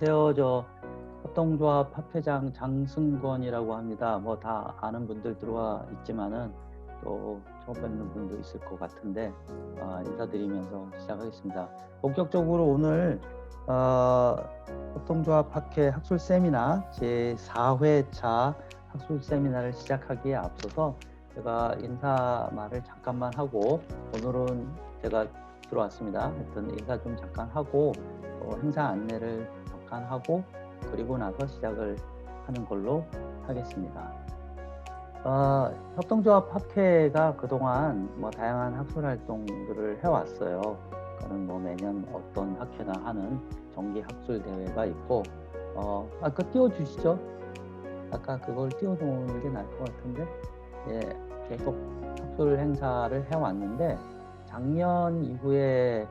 안녕하세요. 저 협동조합 합회장 장승권이라고 합니다. 뭐 다 아는 분들 들어와 있지만은 또 처음 뵙는 분도 있을 것 같은데 인사드리면서 시작하겠습니다. 본격적으로 오늘 협동조합 학회 학술 세미나 제 4회차 학술 세미나를 시작하기에 앞서서 제가 인사 말을 잠깐만 하고, 오늘은 제가 들어왔습니다. 하여튼 인사 좀 잠깐 하고 행사 안내를 잠깐 하고 그리고 나서 시작을 하는 걸로 하겠습니다. 협동조합 학회가 그동안 다양한 학술 활동들을 해왔어요. 그거는 매년 어떤 학회나 하는 정기 학술 대회가 있고, 그거 띄워주시죠. 아까 그걸 띄워놓는 게 나을 것 같은데, 예, 계속 학술 행사를 해왔는데 작년 이후에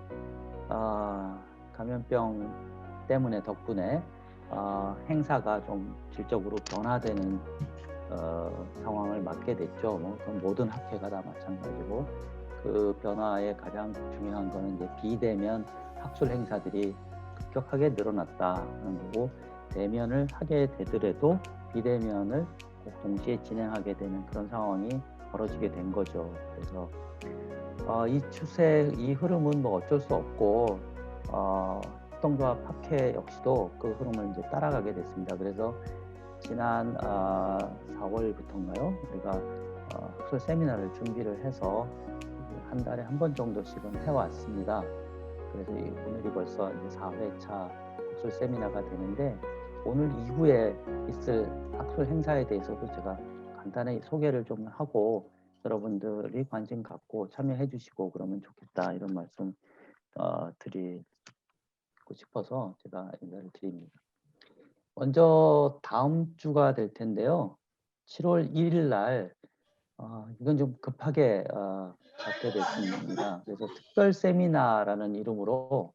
감염병 때문에 덕분에 행사가 좀 질적으로 변화되는 상황을 맞게 됐죠. 그건 모든 학회가 다 마찬가지고, 그 변화의 가장 중요한 거는 이제 비대면 학술 행사들이 급격하게 늘어났다는 거고, 대면을 하게 되더라도 비대면을 꼭 동시에 진행하게 되는 그런 상황이 벌어지게 된 거죠. 그래서 이 추세, 이 흐름은 어쩔 수 없고, 협동조합 학회 역시도 그 흐름을 이제 따라가게 됐습니다. 그래서 지난 4월부터인가요? 우리가 학술 세미나를 준비를 해서 한 달에 한 번 정도씩은 해왔습니다. 그래서 오늘이 벌써 이제 4회차 학술 세미나가 되는데, 오늘 이후에 있을 학술 행사에 대해서도 제가 간단히 소개를 좀 하고 여러분들이 관심 갖고 참여해 주시고 그러면 좋겠다, 이런 말씀 드리고 싶어서 제가 인사를 드립니다. 먼저 다음 주가 될 텐데요. 7월 1일 날 이건 좀 급하게 잡게 됐습니다. 그래서 특별 세미나라는 이름으로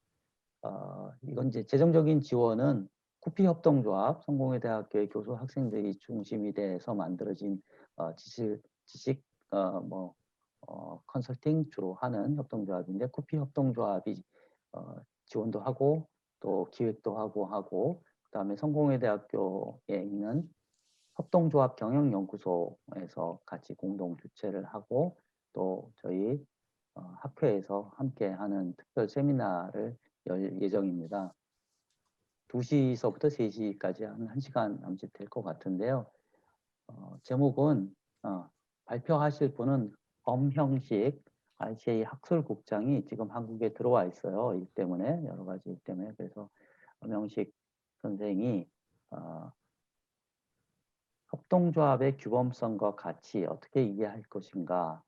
이건 이제 재정적인 지원은 쿠피협동조합 성공회대학교의 교수 학생들이 중심이 돼서 만들어진 지식 컨설팅 주로 하는 협동조합인데, 쿠피협동조합이 지원도 하고 또 기획도 하고 그다음에 성공회대학교에 있는 협동조합 경영연구소에서 같이 공동 주최를 하고, 또 저희 학회에서 함께 하는 특별 세미나를 열 예정입니다. 2시서부터 3시까지 한 1시간 남짓 될 것 같은데요. 제목은 발표하실 분은 엄형식 RCA 학술국장이 지금 한국에 들어와 있어요. 일 때문에, 여러 가지 일 때문에. 그래서 엄형식 선생이 협동조합의 규범성과 가치 어떻게 이해할 것인가,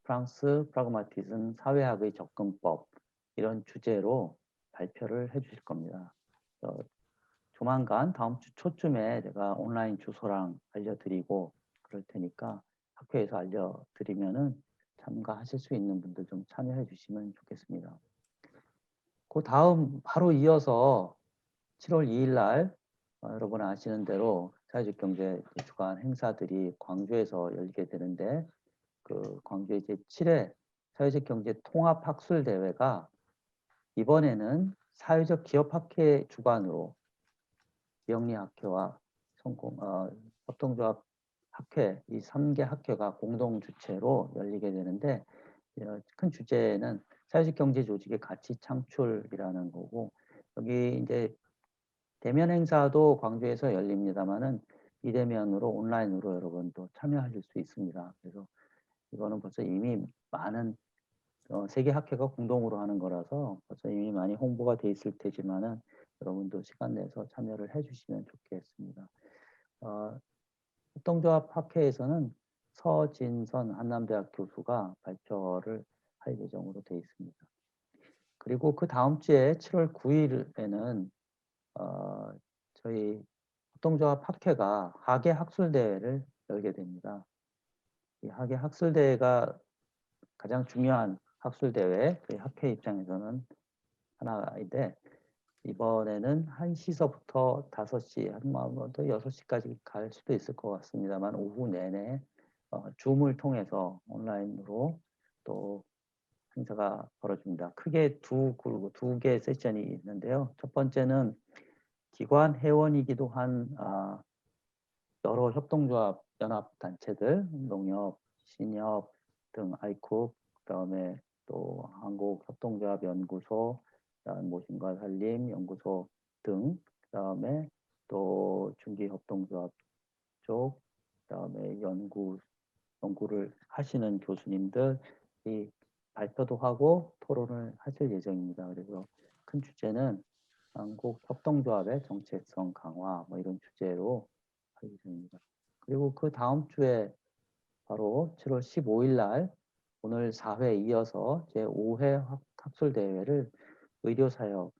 프랑스 프라그마티즘 사회학의 접근법, 이런 주제로 발표를 해 주실 겁니다. 조만간 다음 주 초쯤에 제가 온라인 주소랑 알려드리고 그럴 테니까 학회에서 알려드리면은 참가하실 수 있는 분들 좀 참여해 주시면 좋겠습니다. 그 다음 바로 이어서 7월 2일 날 여러분 아시는 대로 사회적 경제 주간 행사들이 광주에서 열리게 되는데, 그 광주의 제7회 사회적 경제 통합 학술 대회가 이번에는 사회적 기업 학회 주관으로 기영리 학회와 협동조합 학회, 이 3개 학회가 공동 주최로 열리게 되는데, 큰 주제는 사회적 경제 조직의 가치 창출이라는 거고, 여기 이제 대면 행사도 광주에서 열립니다만은 비대면으로 온라인으로 여러분도 참여하실 수 있습니다. 그래서 이거는 벌써 이미 많은 세계 학회가 공동으로 하는 거라서 벌써 이미 많이 홍보가 돼 있을 테지만은 여러분도 시간 내서 참여를 해주시면 좋겠습니다. 협동조합 학회에서는 서진선 한남대학 교수가 발표를 할 예정으로 되어 있습니다. 그리고 그 다음 주에 7월 9일에는 저희 협동조합 학회가 학예 학술대회를 열게 됩니다. 이 학예 학술대회가 가장 중요한 학술대회, 저희 학회 입장에서는 하나인데, 이번에는 1시서부터 5시, 더 6시까지 갈 수도 있을 것 같습니다만, 오후 내내 줌을 통해서 온라인으로 또 행사가 벌어집니다. 크게 두 개 세션이 있는데요. 첫 번째는 기관 회원이기도 한 여러 협동조합 연합 단체들, 농협, 신협 등 아이쿡, 그다음에 또 한국협동조합 연구소, 모신과 산림 연구소 등, 그다음에 또 중기협동조합 쪽, 그다음에 연구를 하시는 교수님들이 발표도 하고 토론을 하실 예정입니다. 그래서 큰 주제는 한국 협동조합의 정체성 강화 뭐 이런 주제로 할 예정입니다. 그리고 그 다음 주에 바로 7월 15일 날 오늘 4회 이어서 제5회 학술대회를 의료사역의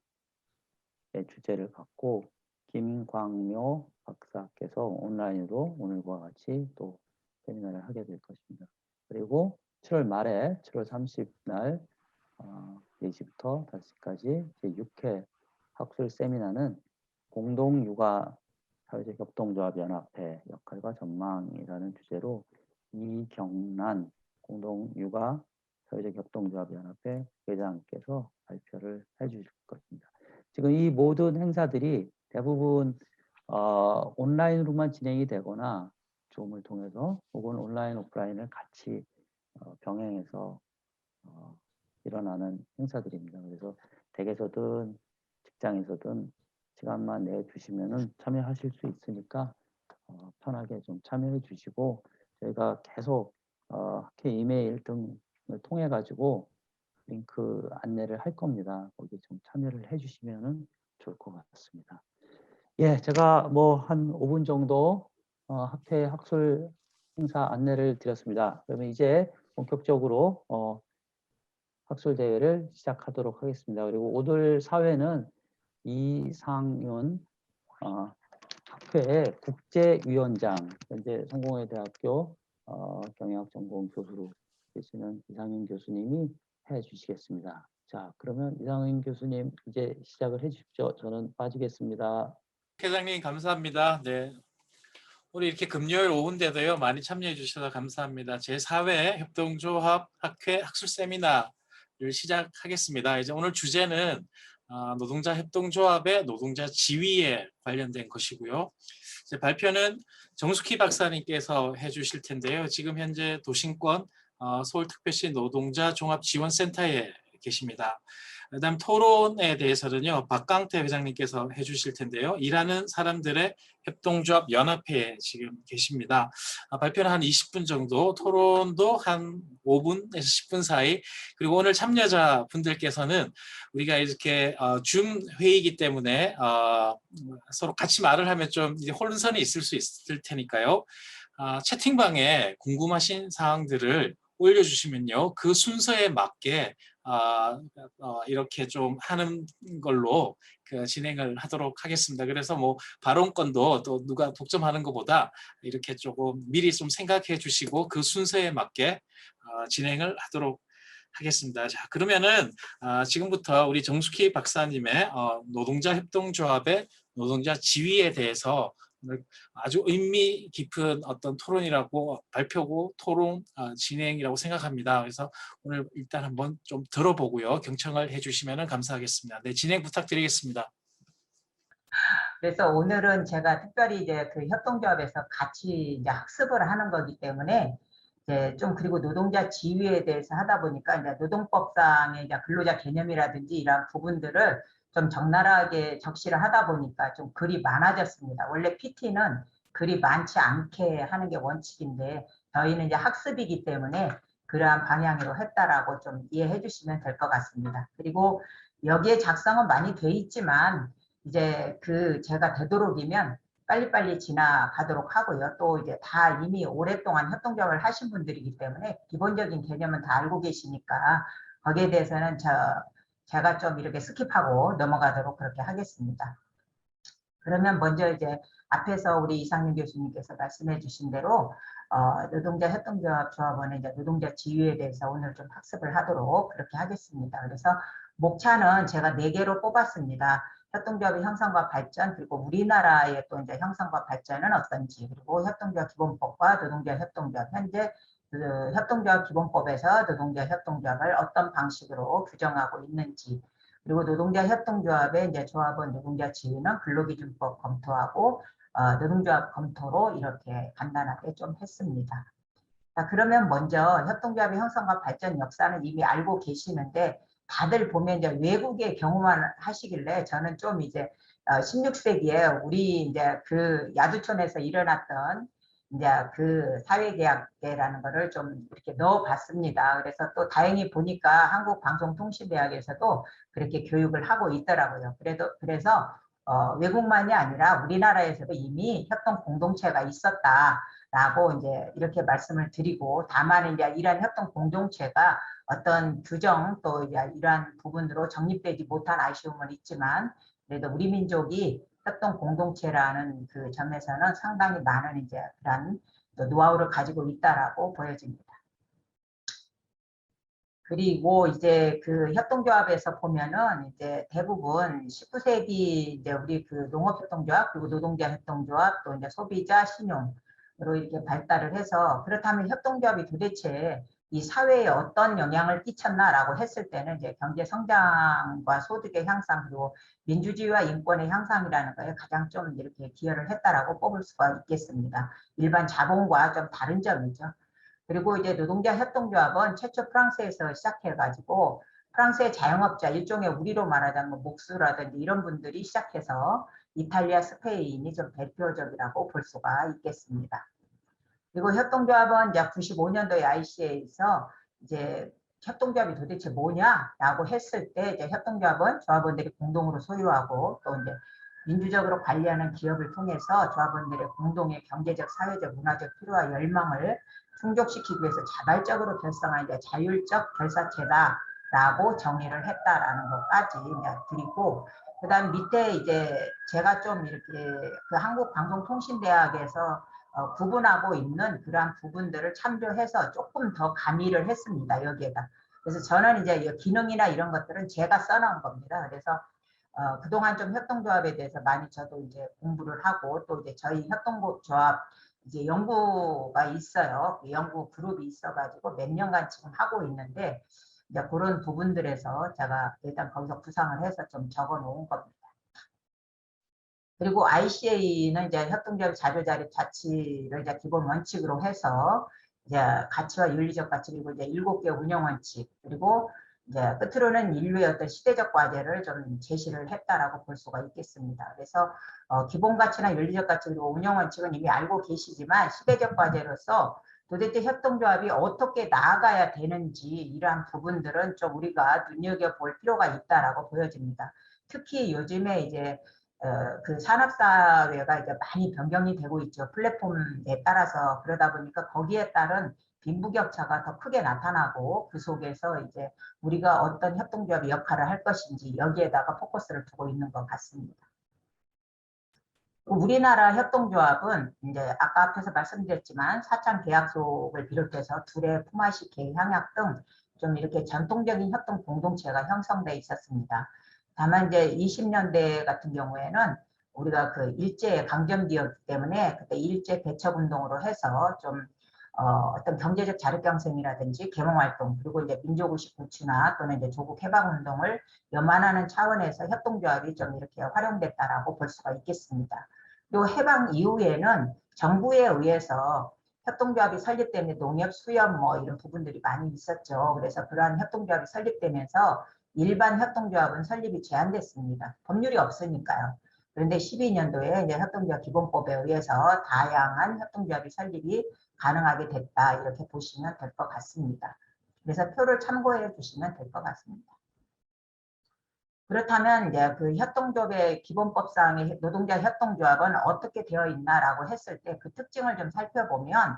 주제를 갖고 김광묘 박사께서 온라인으로 오늘과 같이 또 세미나를 하게 될 것입니다. 그리고 7월 말에 7월 30일 날 4시부터 5시까지 제6회 학술 세미나는 공동육아 사회적 협동조합 연합회 역할과 전망이라는 주제로 이경란 공동육아 사회적 협동조합 연합회 회장께서 발표를 해주실 것입니다. 지금 이 모든 행사들이 대부분 온라인으로만 진행이 되거나 줌을 통해서 혹은 온라인 오프라인을 같이 병행해서 일어나는 행사들입니다. 그래서 댁에서든 직장에서든 시간만 내주시면은 참여하실 수 있으니까 편하게 좀 참여해 주시고 저희가 계속 학회 이메일 등을 통해 가지고 링크 안내를 할 겁니다. 거기 좀 참여를 해주시면은 좋을 것 같습니다. 예, 제가 뭐 한 5분 정도 학회 학술 행사 안내를 드렸습니다. 그러면 이제 본격적으로 학술 대회를 시작하도록 하겠습니다. 그리고 오늘 사회는 이상윤 학회 국제위원장, 현재 성공회대학교 경영학전공 교수로 계시는 이상윤 교수님이 해주시겠습니다. 자, 그러면 이상윤 교수님 이제 시작을 해주십시오. 저는 빠지겠습니다. 회장님 감사합니다. 네. 우리 이렇게 금요일 오후인데도요 많이 참여해 주셔서 감사합니다. 제4회 협동조합 학회 학술 세미나를 시작하겠습니다. 이제 오늘 주제는 노동자 협동조합의 노동자 지위에 관련된 것이고요. 이제 발표는 정숙희 박사님께서 해주실 텐데요. 지금 현재 도심권 서울특별시 노동자 종합지원센터에 계십니다. 그다음 토론에 대해서는요 박강태 회장님께서 해주실 텐데요. 일하는 사람들의 협동조합 연합회에 지금 계십니다. 발표는 한 20분 정도, 토론도 한 5분에서 10분 사이. 그리고 오늘 참여자 분들께서는 우리가 이렇게 줌 회의이기 때문에 서로 같이 말을 하면 좀 이제 혼선이 있을 수 있을 테니까요. 채팅방에 궁금하신 사항들을 올려주시면요. 그 순서에 맞게 이렇게 좀 하는 걸로 진행을 하도록 하겠습니다. 그래서 뭐 발언권도 또 누가 독점하는 것보다 이렇게 조금 미리 좀 생각해 주시고 그 순서에 맞게 진행을 하도록 하겠습니다. 자, 그러면은 지금부터 우리 정숙희 박사님의 노동자 협동조합의 노동자 지위에 대해서 아주 의미 깊은 어떤 토론이라고 발표고 토론 진행이라고 생각합니다. 그래서 오늘 일단 한번 좀 들어보고요. 경청을 해주시면 감사하겠습니다. 네, 진행 부탁드리겠습니다. 그래서 오늘은 제가 특별히 이제 그 협동조합에서 같이 이제 학습을 하는 거기 때문에 이제 좀 그리고 노동자 지위에 대해서 하다 보니까 이제 노동법상의 이제 근로자 개념이라든지 이런 부분들을 좀 적나라하게 적시를 하다 보니까 좀 글이 많아졌습니다. 원래 PT는 글이 많지 않게 하는 게 원칙인데 저희는 이제 학습이기 때문에 그러한 방향으로 했다라고 좀 이해해 주시면 될 것 같습니다. 그리고 여기에 작성은 많이 돼 있지만 이제 제가 되도록이면 빨리빨리 지나가도록 하고요. 또 이제 다 이미 오랫동안 협동조합을 하신 분들이기 때문에 기본적인 개념은 다 알고 계시니까 거기에 대해서는 제가 좀 이렇게 스킵하고 넘어가도록 그렇게 하겠습니다. 그러면 먼저 이제 앞에서 우리 이상윤 교수님께서 말씀해 주신 대로 노동자 협동조합 조합원의 이제 노동자 지위에 대해서 오늘 좀 학습을 하도록 그렇게 하겠습니다. 그래서 목차는 제가 4개로 뽑았습니다. 협동조합의 형성과 발전, 그리고 우리나라의 또 이제 형성과 발전은 어떤지, 그리고 협동조합 기본법과 노동자 협동조합, 현재 그 협동조합 기본법에서 노동자 협동조합을 어떤 방식으로 규정하고 있는지, 그리고 노동자 협동조합의 이제 조합원 노동자 지위는 근로기준법 검토하고 노동조합 검토로 이렇게 간단하게 좀 했습니다. 자, 그러면 먼저 협동조합의 형성과 발전 역사는 이미 알고 계시는데 다들 보면 이제 외국의 경우만 하시길래 저는 좀 이제 16세기에 우리 이제 그 야두촌에서 일어났던 이제 그 사회계약제라는 거를 좀 이렇게 넣어봤습니다. 그래서 또 다행히 보니까 한국방송통신대학에서도 그렇게 교육을 하고 있더라고요. 그래서 외국만이 아니라 우리나라에서도 이미 협동 공동체가 있었다라고 이제 이렇게 말씀을 드리고, 다만 이제 이러한 협동 공동체가 어떤 규정 또 이러한 부분으로 정립되지 못한 아쉬움은 있지만 그래도 우리 민족이 협동 공동체라는 그 점에서는 상당히 많은 이제 그런 노하우를 가지고 있다라고 보여집니다. 그리고 이제 그 협동조합에서 보면은 이제 대부분 19세기 이제 우리 그 농업협동조합 그리고 노동자 협동조합 또 이제 소비자 신용으로 이렇게 발달을 해서, 그렇다면 협동조합이 도대체 이 사회에 어떤 영향을 끼쳤나라고 했을 때는 이제 경제 성장과 소득의 향상 그리고 민주주의와 인권의 향상이라는 거에 가장 좀 이렇게 기여를 했다라고 뽑을 수가 있겠습니다. 일반 자본과 좀 다른 점이죠. 그리고 이제 노동자 협동조합은 최초 프랑스에서 시작해가지고 프랑스의 자영업자, 일종의 우리로 말하자면 목수라든지 이런 분들이 시작해서 이탈리아, 스페인이 좀 대표적이라고 볼 수가 있겠습니다. 그리고 협동조합은 이제 95년도에 ICA에서 이제 협동조합이 도대체 뭐냐라고 했을 때 이제 협동조합은 조합원들이 공동으로 소유하고 또 이제 민주적으로 관리하는 기업을 통해서 조합원들의 공동의 경제적, 사회적, 문화적 필요와 열망을 충족시키기 위해서 자발적으로 결성한 이제 자율적 결사체다라고 정의를 했다라는 것까지 이제 드리고, 그다음 밑에 이제 제가 좀 이렇게 그 한국방송통신대학에서 구분하고 있는 그러한 부분들을 참조해서 조금 더 가미를 했습니다, 여기에다. 그래서 저는 이제 기능이나 이런 것들은 제가 써놓은 겁니다. 그래서 그동안 좀 협동조합에 대해서 많이 저도 이제 공부를 하고 또 이제 저희 협동조합 이제 연구가 있어요. 그 연구 그룹이 있어가지고 몇 년간 지금 하고 있는데 이제 그런 부분들에서 제가 일단 거기서 구상을 해서 좀 적어 놓은 겁니다. 그리고 ICA는 이제 협동조합 자료자립 자치를 이제 기본 원칙으로 해서 이제 가치와 윤리적 가치 그리고 이제 7개 운영 원칙 그리고 이제 끝으로는 인류의 어떤 시대적 과제를 좀 제시를 했다라고 볼 수가 있겠습니다. 그래서 기본 가치나 윤리적 가치 그리고 운영 원칙은 이미 알고 계시지만 시대적 과제로서 도대체 협동조합이 어떻게 나아가야 되는지 이러한 부분들은 좀 우리가 눈여겨볼 필요가 있다라고 보여집니다. 특히 요즘에 이제 그 산업사회가 이제 많이 변경이 되고 있죠. 플랫폼에 따라서. 그러다 보니까 거기에 따른 빈부격차가 더 크게 나타나고 그 속에서 이제 우리가 어떤 협동조합의 역할을 할 것인지 여기에다가 포커스를 두고 있는 것 같습니다. 우리나라 협동조합은 이제 아까 앞에서 말씀드렸지만 사창 계약속을 비롯해서 두레, 품앗이, 개, 향약 등 좀 이렇게 전통적인 협동 공동체가 형성돼 있었습니다. 다만 이제 20년대 같은 경우에는 우리가 그 일제 강점기였기 때문에 그때 일제 개척운동으로 해서 좀 어떤 경제적 자력경쟁이라든지 개몽활동 그리고 이제 민족의식 구축나 또는 이제 조국 해방운동을 연만하는 차원에서 협동조합이 좀 이렇게 활용됐다라고 볼 수가 있겠습니다. 그리고 해방 이후에는 정부에 의해서 협동조합이 설립되면 농협, 수협 뭐 이런 부분들이 많이 있었죠. 그래서 그러한 협동조합이 설립되면서 일반 협동조합은 설립이 제한됐습니다. 법률이 없으니까요. 그런데 12년도에 이제 협동조합 기본법에 의해서 다양한 협동조합이 설립이 가능하게 됐다 이렇게 보시면 될 것 같습니다. 그래서 표를 참고해 주시면 될 것 같습니다. 그렇다면 이제 그 협동조합의 기본법상의 노동자 협동조합은 어떻게 되어 있나라고 했을 때 그 특징을 좀 살펴보면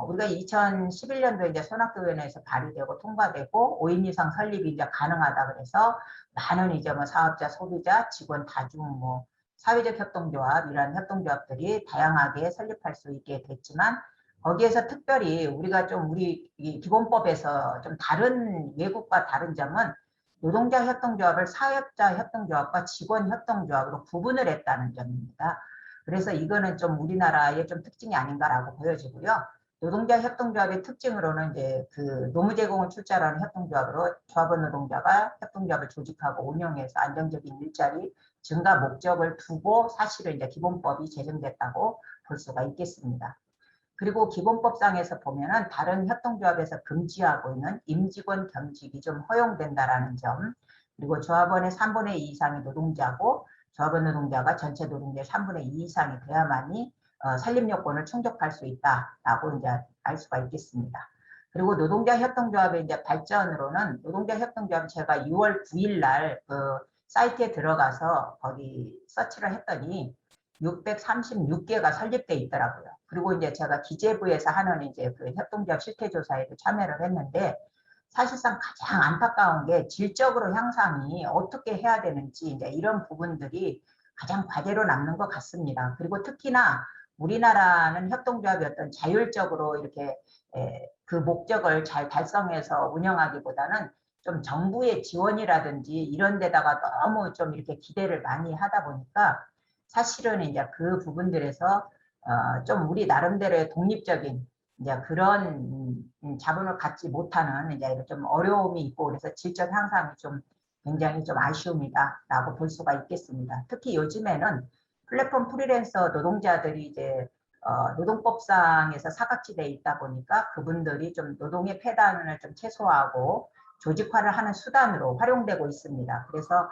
우리가 2011년도에 이제 손학규위원회에서 발의되고 통과되고 5인 이상 설립이 이제 가능하다 그래서 많은 이제 뭐 사업자, 소비자, 직원, 다중 뭐 사회적 협동조합 이런 협동조합들이 다양하게 설립할 수 있게 됐지만 거기에서 특별히 우리가 좀 우리 기본법에서 좀 다른 외국과 다른 점은 노동자 협동조합을 사업자 협동조합과 직원 협동조합으로 구분을 했다는 점입니다. 그래서 이거는 좀 우리나라의 좀 특징이 아닌가라고 보여지고요. 노동자 협동조합의 특징으로는 이제 그 노무 제공을 출자로 하는 협동조합으로 조합원 노동자가 협동조합을 조직하고 운영해서 안정적인 일자리 증가 목적을 두고 사실은 이제 기본법이 제정됐다고 볼 수가 있겠습니다. 그리고 기본법상에서 보면은 다른 협동조합에서 금지하고 있는 임직원 겸직이 좀 허용된다라는 점, 그리고 조합원의 3분의 2 이상이 노동자고 조합원 노동자가 전체 노동자의 3분의 2 이상이 돼야만이 산립요건을 충족할 수 있다라고 이제 알 수가 있겠습니다. 그리고 노동자 협동조합의 이제 발전으로는 노동자 협동조합 제가 6월 9일 날 그 사이트에 들어가서 거기 서치를 했더니 636개가 설립돼 있더라고요. 그리고 이제 제가 기재부에서 하는 이제 그 협동조합 실태조사에도 참여를 했는데 사실상 가장 안타까운 게 질적으로 향상이 어떻게 해야 되는지 이제 이런 부분들이 가장 과제로 남는 것 같습니다. 그리고 특히나 우리나라는 협동조합이 어떤 자율적으로 이렇게 그 목적을 잘 달성해서 운영하기보다는 좀 정부의 지원이라든지 이런 데다가 너무 좀 이렇게 기대를 많이 하다 보니까 사실은 이제 그 부분들에서 좀 우리 나름대로의 독립적인 이제 그런 자본을 갖지 못하는 이제 좀 어려움이 있고 그래서 질적 향상이 좀 굉장히 좀 아쉬움이다라고 볼 수가 있겠습니다. 특히 요즘에는 플랫폼 프리랜서 노동자들이 이제 노동법상에서 사각지대에 있다 보니까 그분들이 좀 노동의 폐단을 좀 최소화하고 조직화를 하는 수단으로 활용되고 있습니다. 그래서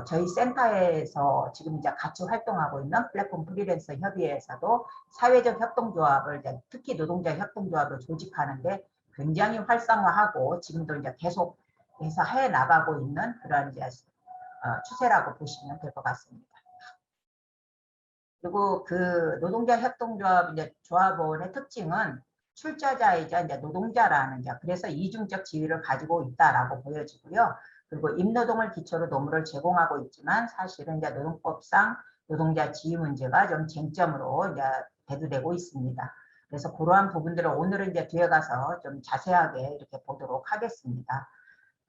저희 센터에서 지금 이제 같이 활동하고 있는 플랫폼 프리랜서 협의회에서도 사회적 협동조합을 특히 노동자 협동조합을 조직하는데 굉장히 활성화하고 지금도 이제 계속해서 해 나가고 있는 그런 이제 추세라고 보시면 될 것 같습니다. 그리고 그 노동자 협동조합 이제 조합원의 특징은 출자자이자 이제 노동자라는 이제 그래서 이중적 지위를 가지고 있다라고 보여지고요. 그리고 임노동을 기초로 노무를 제공하고 있지만 사실은 이제 노동법상 노동자 지위 문제가 좀 쟁점으로 이제 대두되고 있습니다. 그래서 그러한 부분들을 오늘은 이제 뒤에 가서 좀 자세하게 이렇게 보도록 하겠습니다.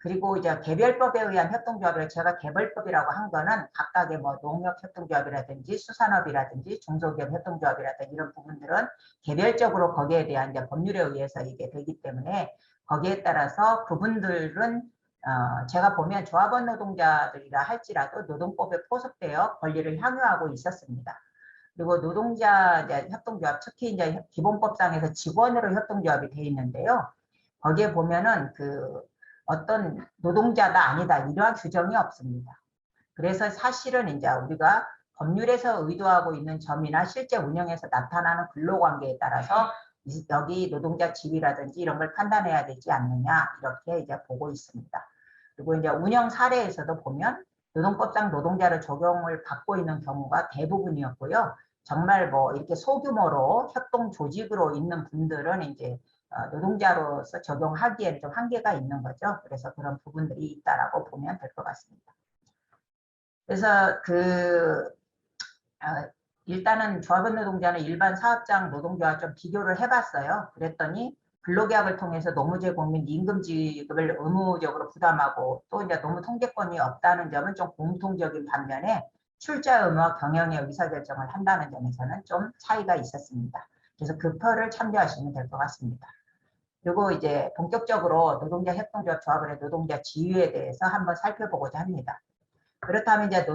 그리고 이제 개별법에 의한 협동조합을 제가 개별법이라고 한 거는 각각의 뭐 농협협동조합이라든지 수산업이라든지 중소기업 협동조합이라든지 이런 부분들은 개별적으로 거기에 대한 이제 법률에 의해서 이게 되기 때문에 거기에 따라서 그분들은 제가 보면 조합원 노동자들이라 할지라도 노동법에 포섭되어 권리를 향유하고 있었습니다. 그리고 노동자 협동조합 특히 이제 기본법상에서 직원으로 협동조합이 되어 있는데요. 거기에 보면은 그 어떤 노동자다 아니다 이러한 규정이 없습니다. 그래서 사실은 이제 우리가 법률에서 의도하고 있는 점이나 실제 운영에서 나타나는 근로관계에 따라서 여기 노동자 지위라든지 이런 걸 판단해야 되지 않느냐 이렇게 이제 보고 있습니다. 그리고 이제 운영 사례에서도 보면 노동법상 노동자를 적용을 받고 있는 경우가 대부분이었고요. 정말 뭐 이렇게 소규모로 협동 조직으로 있는 분들은 이제 노동자로서 적용하기에는 좀 한계가 있는 거죠. 그래서 그런 부분들이 있다라고 보면 될 것 같습니다. 그래서 일단은 조합원 노동자는 일반 사업장 노동자와 좀 비교를 해봤어요. 그랬더니 근로계약을 통해서 노무제공 및 임금지급을 의무적으로 부담하고 또 이제 노무 통제권이 없다는 점은 좀 공통적인 반면에 출자 의무와 경영의 의사결정을 한다는 점에서는 좀 차이가 있었습니다. 그래서 그 표를 참조하시면 될 것 같습니다. 그리고 이제 본격적으로 노동자 협동조합 조합원의 노동자 지위에 대해서 한번 살펴보고자 합니다. 그렇다면 이제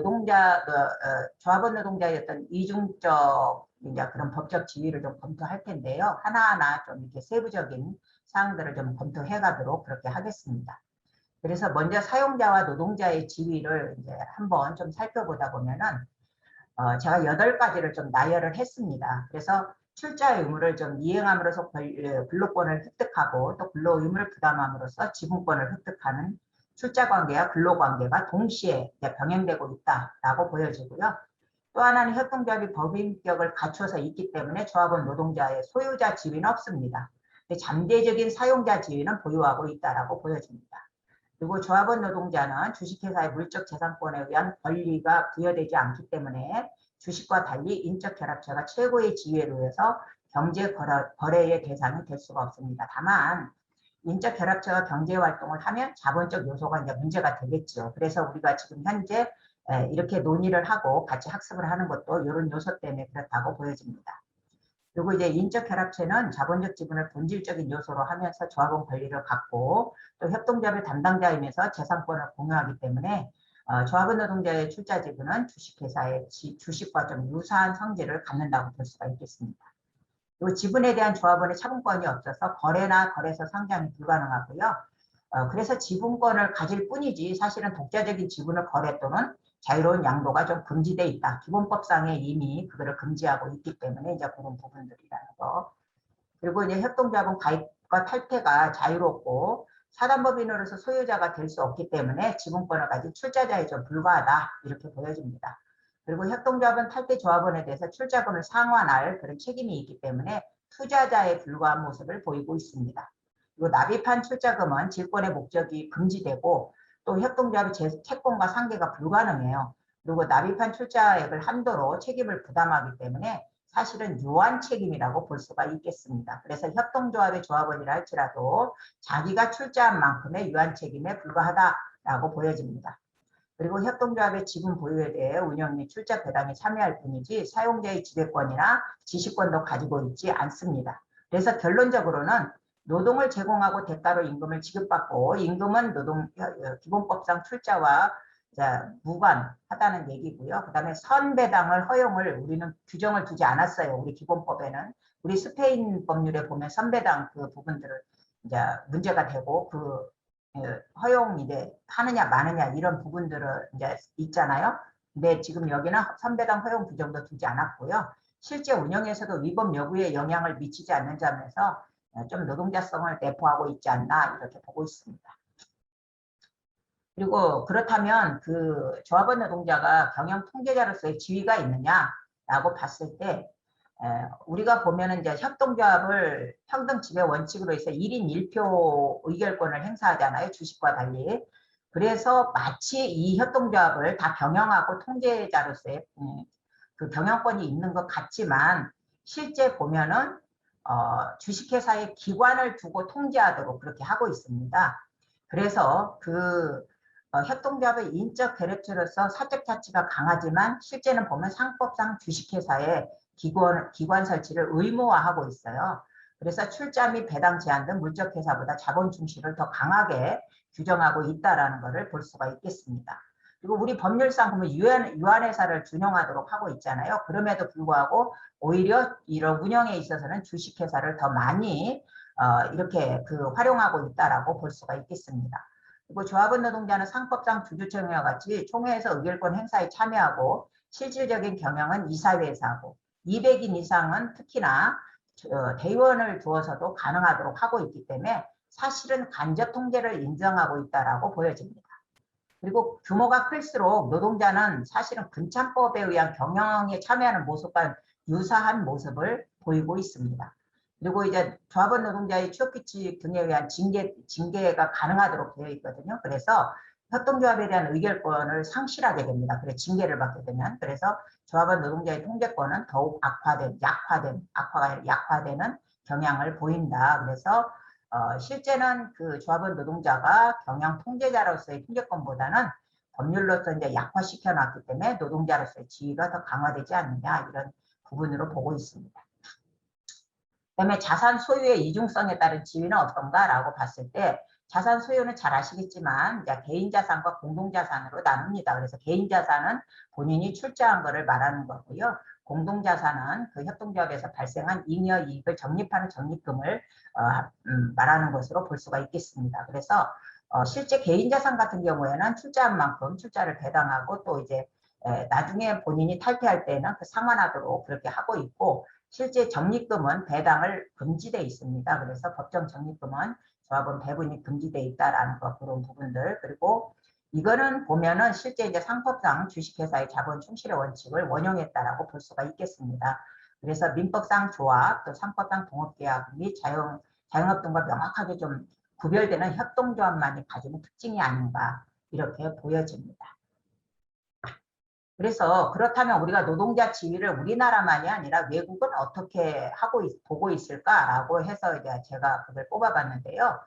조합원 노동자의 어떤 이중적 이제 그런 법적 지위를 좀 검토할 텐데요. 하나하나 좀 이렇게 세부적인 사항들을 좀 검토해 가도록 그렇게 하겠습니다. 그래서 먼저 사용자와 노동자의 지위를 이제 한번 좀 살펴보다 보면은 제가 8가지를 좀 나열을 했습니다. 그래서 출자 의무를 좀 이행함으로써 근로권을 획득하고 또 근로 의무를 부담함으로써 지분권을 획득하는 출자 관계와 근로 관계가 동시에 병행되고 있다라고 보여지고요. 또 하나는 협동조합이 법인격을 갖춰서 있기 때문에 조합원 노동자의 소유자 지위는 없습니다. 잠재적인 사용자 지위는 보유하고 있다라고 보여집니다. 그리고 조합원 노동자는 주식회사의 물적 재산권에 의한 권리가 부여되지 않기 때문에 주식과 달리 인적 결합체가 최고의 지위에 의해서 경제 거래의 대상이 될 수가 없습니다. 다만 인적 결합체가 경제 활동을 하면 자본적 요소가 이제 문제가 되겠죠. 그래서 우리가 지금 현재 이렇게 논의를 하고 같이 학습을 하는 것도 이런 요소 때문에 그렇다고 보여집니다. 그리고 이제 인적 결합체는 자본적 지분을 본질적인 요소로 하면서 조합원 권리를 갖고 또 협동조합의 담당자이면서 재산권을 공유하기 때문에 조합원 노동자의 출자 지분은 주식회사의 주식과 좀 유사한 성질을 갖는다고 볼 수가 있겠습니다. 그리고 지분에 대한 조합원의 차분권이 없어서 거래나 거래소 상장이 불가능하고요. 그래서 지분권을 가질 뿐이지 사실은 독자적인 지분을 거래 또는 자유로운 양도가 좀 금지되어 있다. 기본법상에 이미 그거를 금지하고 있기 때문에 이제 그런 부분들이라는 거. 그리고 이제 협동조합은 가입과 탈퇴가 자유롭고 사단법인으로서 소유자가 될 수 없기 때문에 지분권을 가진 출자자에 좀 불과하다. 이렇게 보여집니다. 그리고 협동조합은 탈퇴 조합원에 대해서 출자금을 상환할 그런 책임이 있기 때문에 투자자에 불과한 모습을 보이고 있습니다. 그리고 납입한 출자금은 질권의 목적이 금지되고 또 협동조합의 채권과 상계가 불가능해요. 그리고 납입한 출자액을 한도로 책임을 부담하기 때문에 사실은 유한 책임이라고 볼 수가 있겠습니다. 그래서 협동조합의 조합원이라 할지라도 자기가 출자한 만큼의 유한 책임에 불과하다라고 보여집니다. 그리고 협동조합의 지분 보유에 대해 운영 및 출자 배당에 참여할 뿐이지 사용자의 지배권이나 지시권도 가지고 있지 않습니다. 그래서 결론적으로는 노동을 제공하고 대가로 임금을 지급받고 임금은 기본법상 출자와 무관하다는 얘기고요. 그 다음에 선배당을 허용을 우리는 규정을 두지 않았어요. 우리 기본법에는. 우리 스페인 법률에 보면 선배당 그 부분들을 이제 문제가 되고 그 허용 이제 하느냐 마느냐 이런 부분들을 이제 있잖아요. 근데 지금 여기는 선배당 허용 규정도 두지 않았고요. 실제 운영에서도 위법 여부에 영향을 미치지 않는 점에서 좀 노동자성을 내포하고 있지 않나 이렇게 보고 있습니다. 그리고 그렇다면 그 조합원 노동자가 경영 통제자로서의 지위가 있느냐라고 봤을 때 우리가 보면은 이제 협동조합을 평등 지배 원칙으로 해서 1인 1표 의결권을 행사하잖아요. 주식과 달리. 그래서 마치 이 협동조합을 다 경영하고 통제자로서의 그 경영권이 있는 것 같지만 실제 보면은 주식회사의 기관을 두고 통제하도록 그렇게 하고 있습니다. 그래서 그 협동조합의 인적 결합체로서 사적 자치가 강하지만 실제는 보면 상법상 주식회사의 기관 설치를 의무화하고 있어요. 그래서 출자 및 배당 제한 등 물적 회사보다 자본 중시를 더 강하게 규정하고 있다라는 것을 볼 수가 있겠습니다. 그리고 우리 법률상 보면 유한회사를 준용하도록 하고 있잖아요. 그럼에도 불구하고 오히려 이런 운영에 있어서는 주식회사를 더 많이 이렇게 활용하고 있다라고 볼 수가 있겠습니다. 그리고 조합원 노동자는 상법상 주주총회와 같이 총회에서 의결권 행사에 참여하고 실질적인 경영은 이사회에서 하고 200인 이상은 특히나 대의원을 두어서도 가능하도록 하고 있기 때문에 사실은 간접 통제를 인정하고 있다라고 보여집니다. 그리고 규모가 클수록 노동자는 사실은 근창법에 의한 경영에 참여하는 모습과 유사한 모습을 보이고 있습니다. 그리고 이제 조합원 노동자의 취업규칙 등에 의한 징계가 가능하도록 되어 있거든요. 그래서 협동조합에 대한 의결권을 상실하게 됩니다. 그래서 징계를 받게 되면. 그래서 조합원 노동자의 통제권은 더욱 약화되는 경향을 보인다. 그래서 실제는 그 조합원 노동자가 경영 통제자로서의 통제권보다는 법률로서 이제 약화시켜 놨기 때문에 노동자로서의 지위가 더 강화되지 않느냐 이런 부분으로 보고 있습니다. 그다음에 자산 소유의 이중성에 따른 지위는 어떤가라고 봤을 때 자산 소유는 잘 아시겠지만 이제 개인 자산과 공동 자산으로 나눕니다. 그래서 개인 자산은 본인이 출자한 것을 말하는 거고요. 공동 자산은 그 협동조합에서 발생한 잉여 이익을 적립하는 적립금을 말하는 것으로 볼 수가 있겠습니다. 그래서 실제 개인 자산 같은 경우에는 출자한 만큼 출자를 배당하고 또 이제 나중에 본인이 탈퇴할 때는 그 상환하도록 그렇게 하고 있고 실제 적립금은 배당을 금지되어 있습니다. 그래서 법정 적립금은 조합원 배분이 금지되어 있다라는 것 그런 부분들 그리고 이거는 보면은 실제 이제 상법상 주식회사의 자본 충실의 원칙을 원용했다라고 볼 수가 있겠습니다. 그래서 민법상 조합 또 상법상 동업계약 및 자영업 등과 명확하게 좀 구별되는 협동조합만이 가지는 특징이 아닌가 이렇게 보여집니다. 그래서 그렇다면 우리가 노동자 지위를 우리나라만이 아니라 외국은 어떻게 보고 있을까라고 해서 이제 제가 그걸 뽑아봤는데요.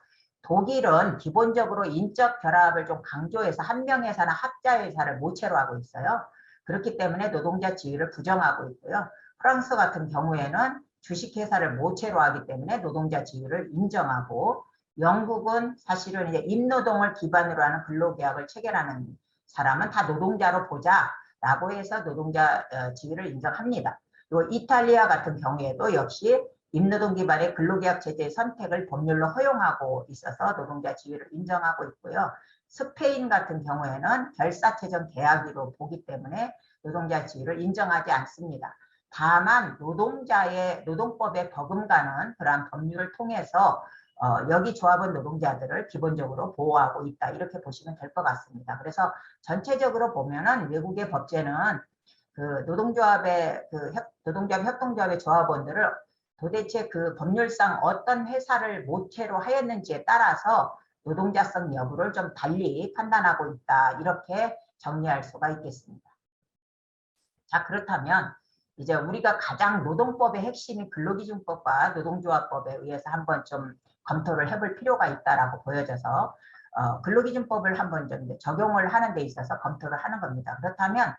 독일은 기본적으로 인적 결합을 좀 강조해서 한 명회사나 합자회사를 모체로 하고 있어요. 그렇기 때문에 노동자 지위를 부정하고 있고요. 프랑스 같은 경우에는 주식회사를 모체로 하기 때문에 노동자 지위를 인정하고, 영국은 사실은 이제 임노동을 기반으로 하는 근로계약을 체결하는 사람은 다 노동자로 보자라고 해서 노동자 지위를 인정합니다. 그리고 이탈리아 같은 경우에도 역시 임노동 기반의 근로계약 체제의 선택을 법률로 허용하고 있어서 노동자 지위를 인정하고 있고요. 스페인 같은 경우에는 결사체전 계약으로 보기 때문에 노동자 지위를 인정하지 않습니다. 다만 노동법에 버금가는 그러한 법률을 통해서 여기 조합원 노동자들을 기본적으로 보호하고 있다, 이렇게 보시면 될 것 같습니다. 그래서 전체적으로 보면은 외국의 법제는 그 노동조합 협동조합의 조합원들을 도대체 그 법률상 어떤 회사를 모체로 하였는지에 따라서 노동자성 여부를 좀 달리 판단하고 있다, 이렇게 정리할 수가 있겠습니다. 자, 그렇다면 이제 우리가 가장 노동법의 핵심인 근로기준법과 노동조합법에 의해서 한번 좀 검토를 해볼 필요가 있다라고 보여져서 근로기준법을 한번 좀 적용을 하는 데 있어서 검토를 하는 겁니다. 그렇다면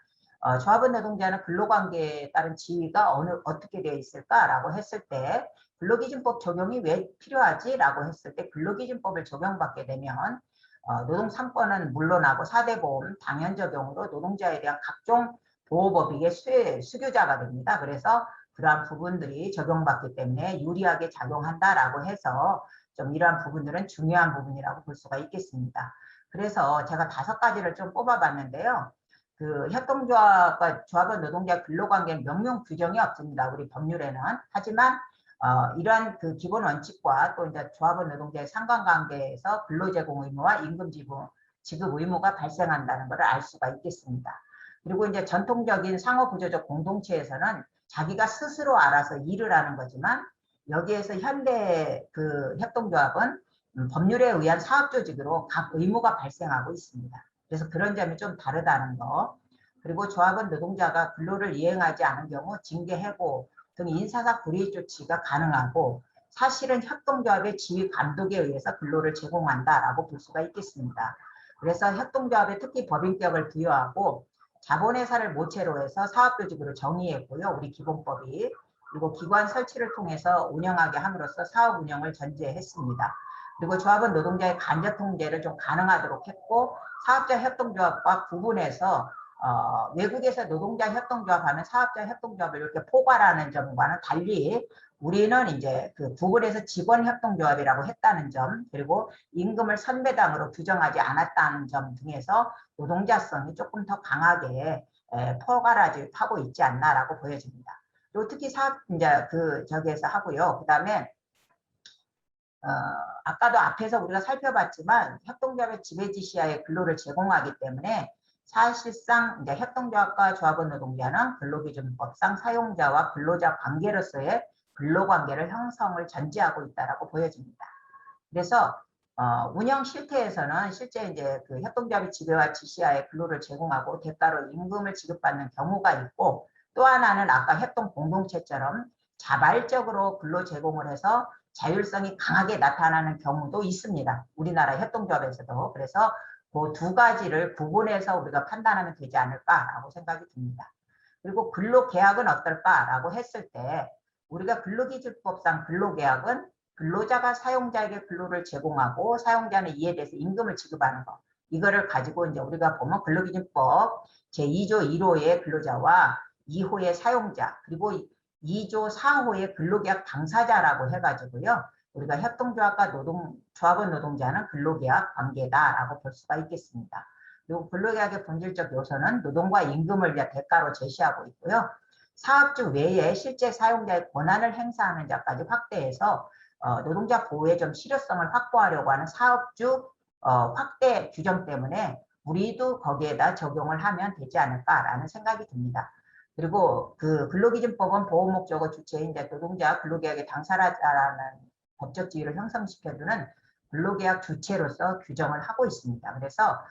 조합원 노동자는 근로관계에 따른 지위가 어떻게 되어 있을까라고 했을 때, 근로기준법 적용이 왜 필요하지? 라고 했을 때 근로기준법을 적용받게 되면 노동 3권은 물론하고 4대 보험 당연 적용으로 노동자에 대한 각종 보호법익의 수교자가 됩니다. 그래서 그러한 부분들이 적용받기 때문에 유리하게 작용한다라고 해서 좀 이러한 부분들은 중요한 부분이라고 볼 수가 있겠습니다. 그래서 제가 5가지를 좀 뽑아봤는데요. 그 협동조합과 조합원 노동자 근로관계는 명명 규정이 없습니다, 우리 법률에는. 하지만 이러한 그 기본 원칙과 또 이제 조합원 노동자의 상관관계에서 근로제공 의무와 임금 지급 의무가 발생한다는 것을 알 수가 있겠습니다. 그리고 이제 전통적인 상호구조적 공동체에서는 자기가 스스로 알아서 일을 하는 거지만, 여기에서 현대 그 협동조합은 법률에 의한 사업조직으로 각 의무가 발생하고 있습니다. 그래서 그런 점이 좀 다르다는 거. 그리고 조합원 노동자가 근로를 이행하지 않은 경우 징계, 해고 등 인사상 불이익 조치가 가능하고, 사실은 협동조합의 지휘 감독에 의해서 근로를 제공한다라고 볼 수가 있겠습니다. 그래서 협동조합에 특히 법인격을 부여하고 자본회사를 모체로 해서 사업조직으로 정의했고요, 우리 기본법이. 그리고 기관 설치를 통해서 운영하게 함으로써 사업 운영을 전제했습니다. 그리고 조합원 노동자의 간접 통제를 좀 가능하도록 했고, 사업자 협동조합과 구분해서 외국에서 노동자 협동조합 하면 사업자 협동조합을 이렇게 포괄하는 점과는 달리 우리는 이제 그 구분해서 직원 협동조합이라고 했다는 점, 그리고 임금을 선배당으로 규정하지 않았다는 점 등에서 노동자성이 조금 더 강하게 포괄하고 있지 않나라고 보여집니다. 그리고 특히 이제 저기에서 하고요. 그다음에 아까도 앞에서 우리가 살펴봤지만 협동조합의 지배지시하에 근로를 제공하기 때문에 사실상 이제 협동조합과 조합원 노동자는 근로기준법상 사용자와 근로자 관계로서의 근로관계를 형성을 전제하고 있다라고 보여집니다. 그래서 운영 실태에서는 실제 이제 그 협동조합의 지배와 지시하에 근로를 제공하고 대가로 임금을 지급받는 경우가 있고, 또 하나는 아까 협동 공동체처럼 자발적으로 근로 제공을 해서 자율성이 강하게 나타나는 경우도 있습니다, 우리나라 협동조합에서도. 그래서 그 2가지를 구분해서 우리가 판단하면 되지 않을까라고 생각이 듭니다. 그리고 근로계약은 어떨까라고 했을 때, 우리가 근로기준법상 근로계약은 근로자가 사용자에게 근로를 제공하고 사용자는 이에 대해서 임금을 지급하는 것, 이거를 가지고 이제 우리가 보면 근로기준법 제2조 1호의 근로자와 2호의 사용자, 그리고 2조 4호의 근로계약 당사자라고 해가지고요, 우리가 협동조합과 조합원 노동자는 근로계약 관계다라고 볼 수가 있겠습니다. 그리고 근로계약의 본질적 요소는 노동과 임금을 대가로 제시하고 있고요, 사업주 외에 실제 사용자의 권한을 행사하는 자까지 확대해서 노동자 보호의 좀 실효성을 확보하려고 하는 사업주 확대 규정 때문에 우리도 거기에다 적용을 하면 되지 않을까라는 생각이 듭니다. 그리고 그 근로기준법은 보호 목적의 주체인 노동자 근로계약의 당사자라는 법적 지위를 형성시켜주는 근로계약 주체로서 규정을 하고 있습니다. 그래서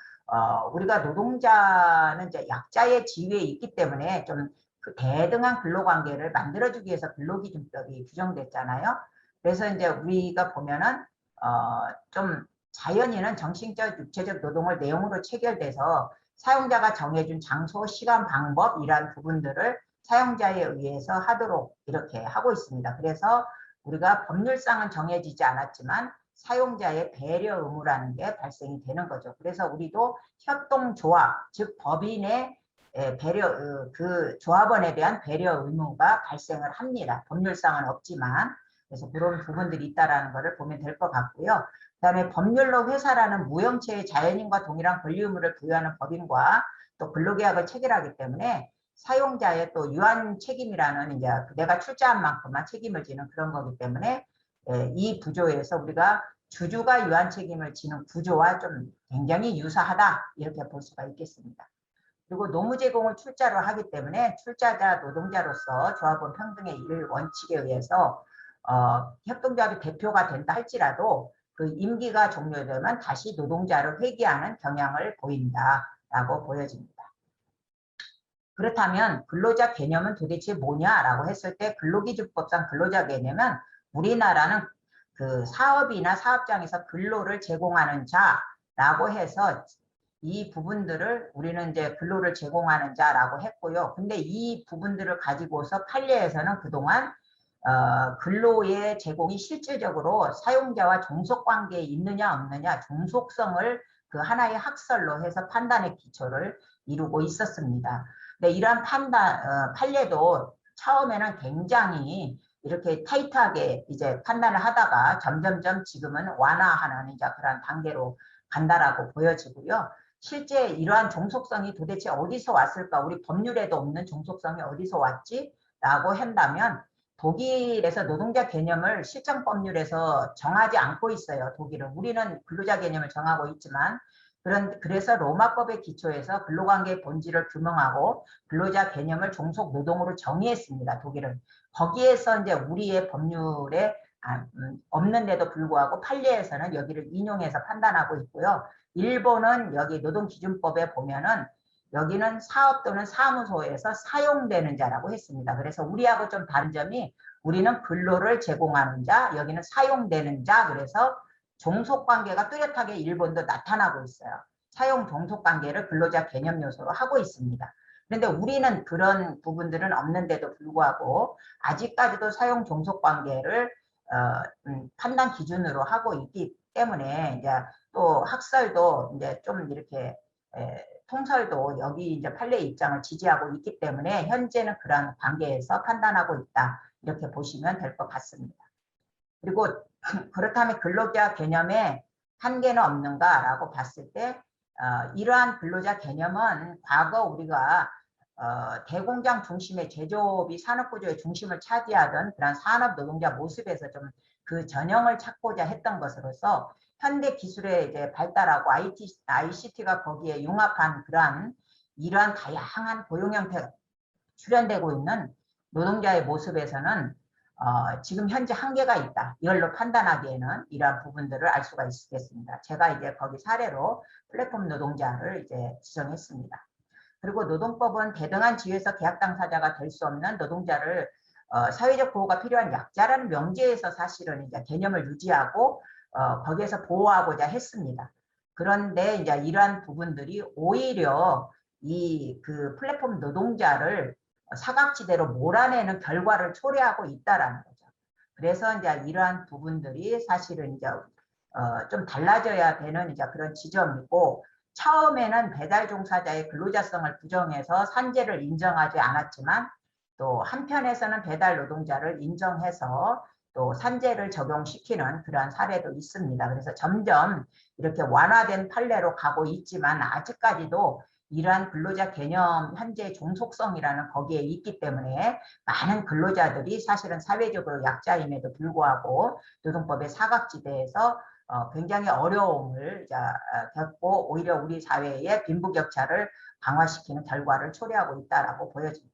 우리가 노동자는 이제 약자의 지위에 있기 때문에 좀 그 대등한 근로관계를 만들어주기 위해서 근로기준법이 규정됐잖아요. 그래서 이제 우리가 보면은 좀 자연인은 정신적, 육체적 노동을 내용으로 체결돼서 사용자가 정해준 장소, 시간, 방법 이러한 부분들을 사용자에 의해서 하도록 이렇게 하고 있습니다. 그래서 우리가 법률상은 정해지지 않았지만 사용자의 배려 의무라는 게 발생이 되는 거죠. 그래서 우리도 협동조합, 즉 법인의 배려, 그 조합원에 대한 배려 의무가 발생을 합니다. 법률상은 없지만. 그래서 그런 부분들이 있다라는 것을 보면 될 것 같고요. 그다음에 법률로 회사라는 무형체의 자연인과 동일한 권리 의무를 부여하는 법인과 또 근로계약을 체결하기 때문에 사용자의 또 유한 책임이라는 이제 내가 출자한 만큼만 책임을 지는 그런 거기 때문에 이 구조에서 우리가 주주가 유한 책임을 지는 구조와 좀 굉장히 유사하다 이렇게 볼 수가 있겠습니다. 그리고 노무 제공을 출자로 하기 때문에 출자자 노동자로서 조합원 평등의 일 원칙에 의해서 협동조합의 대표가 된다 할지라도 그 임기가 종료되면 다시 노동자를 회귀하는 경향을 보인다라고 보여집니다. 그렇다면 근로자 개념은 도대체 뭐냐라고 했을 때 근로기준법상 근로자 개념은 우리나라는 그 사업이나 사업장에서 근로를 제공하는 자라고 해서 이 부분들을 우리는 이제 근로를 제공하는 자라고 했고요. 근데 이 부분들을 가지고서 판례에서는 그동안 근로의 제공이 실질적으로 사용자와 종속관계에 있느냐 없느냐 종속성을 그 하나의 학설로 해서 판단의 기초를 이루고 있었습니다. 근데 이러한 판례도 처음에는 굉장히 이렇게 타이트하게 이제 판단을 하다가 점점점 지금은 완화하는 이제 그런 단계로 간다라고 보여지고요. 실제 이러한 종속성이 도대체 어디서 왔을까? 우리 법률에도 없는 종속성이 어디서 왔지? 라고 한다면 독일에서 노동자 개념을 실정법률에서 정하지 않고 있어요. 독일은. 우리는 근로자 개념을 정하고 있지만 그래서 로마법의 기초에서 근로관계의 본질을 규명하고 근로자 개념을 종속 노동으로 정의했습니다. 독일은. 거기에서 이제 우리의 법률에 없는데도 불구하고 판례에서는 여기를 인용해서 판단하고 있고요. 일본은 여기 노동기준법에 보면은 여기는 사업 또는 사무소에서 사용되는 자라고 했습니다. 그래서 우리하고 좀 다른 점이 우리는 근로를 제공하는 자, 여기는 사용되는 자, 그래서 종속관계가 뚜렷하게 일본도 나타나고 있어요. 사용 종속관계를 근로자 개념 요소로 하고 있습니다. 그런데 우리는 그런 부분들은 없는데도 불구하고 아직까지도 사용 종속관계를 판단 기준으로 하고 있기 때문에 이제 또 학설도 이제 좀 이렇게 통설도 여기 이제 판례 입장을 지지하고 있기 때문에 현재는 그런 관계에서 판단하고 있다 이렇게 보시면 될 것 같습니다. 그리고 그렇다면 근로자 개념에 한계는 없는가라고 봤을 때 이러한 근로자 개념은 과거 우리가 대공장 중심의 제조업이 산업구조의 중심을 차지하던 그런 산업 노동자 모습에서 좀 그 전형을 찾고자 했던 것으로서 현대 기술의 이제 발달하고 ICT가 거기에 융합한 이러한 다양한 고용 형태가 출현되고 있는 노동자의 모습에서는 지금 현재 한계가 있다. 이걸로 판단하기에는 이러한 부분들을 알 수가 있겠습니다. 제가 이제 거기 사례로 플랫폼 노동자를 이제 지정했습니다. 그리고 노동법은 대등한 지위에서 계약 당사자가 될 수 없는 노동자를 사회적 보호가 필요한 약자라는 명제에서 사실은 이제 개념을 유지하고 거기에서 보호하고자 했습니다. 그런데 이제 이러한 부분들이 오히려 이 그 플랫폼 노동자를 사각지대로 몰아내는 결과를 초래하고 있다라는 거죠. 그래서 이제 이러한 부분들이 사실은 이제 좀 달라져야 되는 이제 그런 지점이고, 처음에는 배달 종사자의 근로자성을 부정해서 산재를 인정하지 않았지만 또 한편에서는 배달 노동자를 인정해서 또 산재를 적용시키는 그러한 사례도 있습니다. 그래서 점점 이렇게 완화된 판례로 가고 있지만 아직까지도 이러한 근로자 개념 현재 종속성이라는 거기에 있기 때문에 많은 근로자들이 사실은 사회적으로 약자임에도 불구하고 노동법의 사각지대에서 굉장히 어려움을 겪고 오히려 우리 사회의 빈부격차를 강화시키는 결과를 초래하고 있다라고 보여집니다.